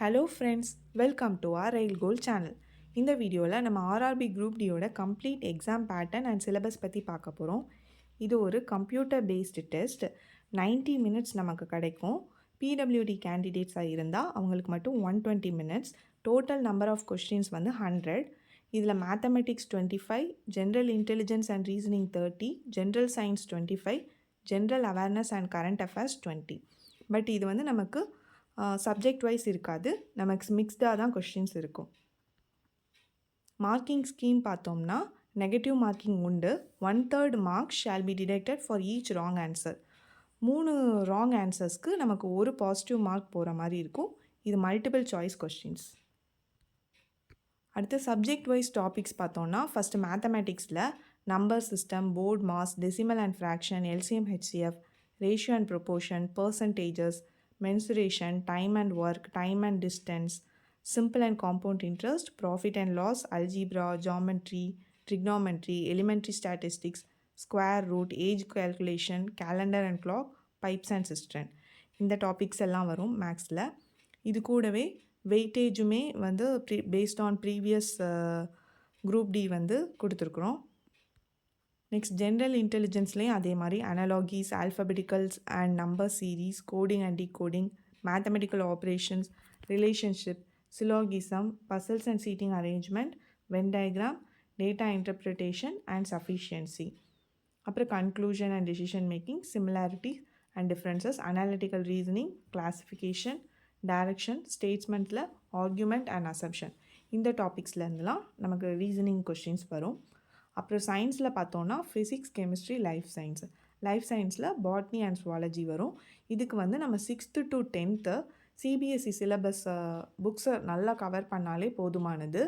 Hello friends, welcome to our rail goal channel. இந்த வீடியோவில் நம்ம ஆர்ஆர்பி குரூப் டியோட complete exam pattern and syllabus பற்றி பார்க்க போகிறோம். இது ஒரு கம்ப்யூட்டர் பேஸ்டு டெஸ்ட். 90 மினிட்ஸ் நமக்கு கிடைக்கும். பிடபிள்யூடி கேண்டிடேட்ஸாக இருந்தால் அவங்களுக்கு மட்டும் 120 minutes. Total number of questions வந்து 100. இதில் mathematics 25, general intelligence and reasoning 30, general science 25, general awareness and current affairs 20. But இது வந்து நமக்கு சப்ஜெக்ட் வைஸ் இருக்காது, நமக்கு மிக்ஸ்டாக தான் கொஸ்டின்ஸ் இருக்கும். மார்க்கிங் ஸ்கீம் பார்த்தோம்னா நெகட்டிவ் மார்க்கிங் உண்டு. 1/3 marks shall be deducted for each wrong answer. 3 wrong ஆன்சர்ஸ்க்கு நமக்கு ஒரு பாசிட்டிவ் மார்க் போகிற மாதிரி இருக்கும். இது மல்டிபிள் சாய்ஸ் கொஸ்டின்ஸ். அடுத்து சப்ஜெக்ட் வைஸ் டாபிக்ஸ் பார்த்தோம்னா ஃபஸ்ட்டு மேத்தமெட்டிக்ஸில் number system, BODMAS, decimal and fraction, LCM HCF, ratio and proportion, percentages, mensuration, time and work, time and distance, simple and compound interest, profit and loss, algebra, geometry, trigonometry, elementary statistics, square root, age calculation, calendar and clock, pipes and cistern. இந்த topics எல்லாம் வரும் மேக்ஸில். இது கூடவே வெயிட்டேஜுமே வந்து based on previous group D வந்து கொடுத்துருக்குறோம். நெக்ஸ்ட் ஜென்ரல் இன்டெலிஜென்ஸ்லேயும் அதே மாதிரி analogies, alphabeticals and number series, coding and decoding, mathematical operations, relationship, syllogism, puzzles and seating arrangement, Venn diagram, data interpretation and sufficiency. அப்புறம் conclusion and decision making, similarity and differences, analytical reasoning, classification, direction, ஸ்டேட்ஸ்மெண்ட்டில் argument and assumption. இந்த டாபிக்ஸ்லேருந்துலாம் நமக்கு reasoning questions வரும். அப்புறம் சயின்ஸில் பார்த்தோன்னா physics, chemistry, life science. Life சயின்ஸில் பாட்னி அண்ட் சுவாலஜி வரும். இதுக்கு வந்து நம்ம 6th to 10th CBSE syllabus புக்ஸை நல்லா கவர் பண்ணாலே போதுமானது.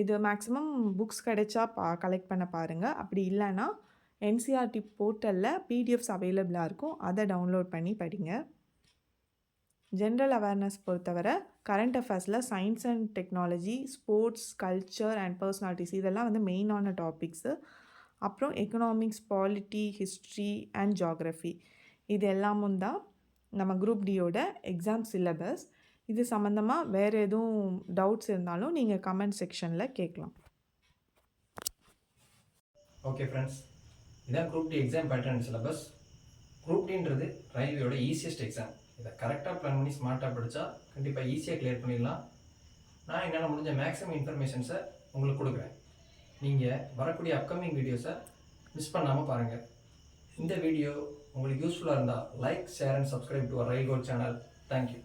இது மேக்ஸிமம் புக்ஸ் கிடைச்சா கலெக்ட் பண்ண பாருங்கள். அப்படி இல்லைன்னா என்சிஆர்டி போர்ட்டலில் பிடிஎஃப்ஸ் அவைலபிளாக இருக்கும், அதை டவுன்லோட் பண்ணி படிங்க. ஜென்ரல் அவேர்னஸ் பொறுத்தவரை கரண்ட் அஃபேர்ஸில் science and technology, sports, culture and personalities இதெல்லாம் வந்து மெயினான டாபிக்ஸு. அப்புறம் economics, polity, history and geography இது எல்லாமும் தான் நம்ம குரூப் டியோட எக்ஸாம் சிலபஸ். இது சம்மந்தமாக வேறு எதுவும் டவுட்ஸ் இருந்தாலும் நீங்கள் கமெண்ட் செக்ஷனில் கேட்கலாம். ஓகே ஃப்ரெண்ட்ஸ், இதான் group D exam pattern syllabus. Group டின்றது ரயில்வேயோட ஈஸியஸ்ட் எக்ஸாம். இதை கரெக்டாக பிளான் பண்ணி ஸ்மார்ட்டாக படித்தா கண்டிப்பாக ஈஸியாக கிளியர் பண்ணிடலாம். நான் என்னால் முடிஞ்ச மேக்ஸிமம் இன்ஃபர்மேஷன்ஸை உங்களுக்கு கொடுக்குறேன். நீங்கள் வரக்கூடிய அப்கமிங் வீடியோஸை மிஸ் பண்ணாமல் பாருங்கள். இந்த வீடியோ உங்களுக்கு யூஸ்ஃபுல்லாக இருந்தால் like, share and subscribe to our rail goal channel. Thank you.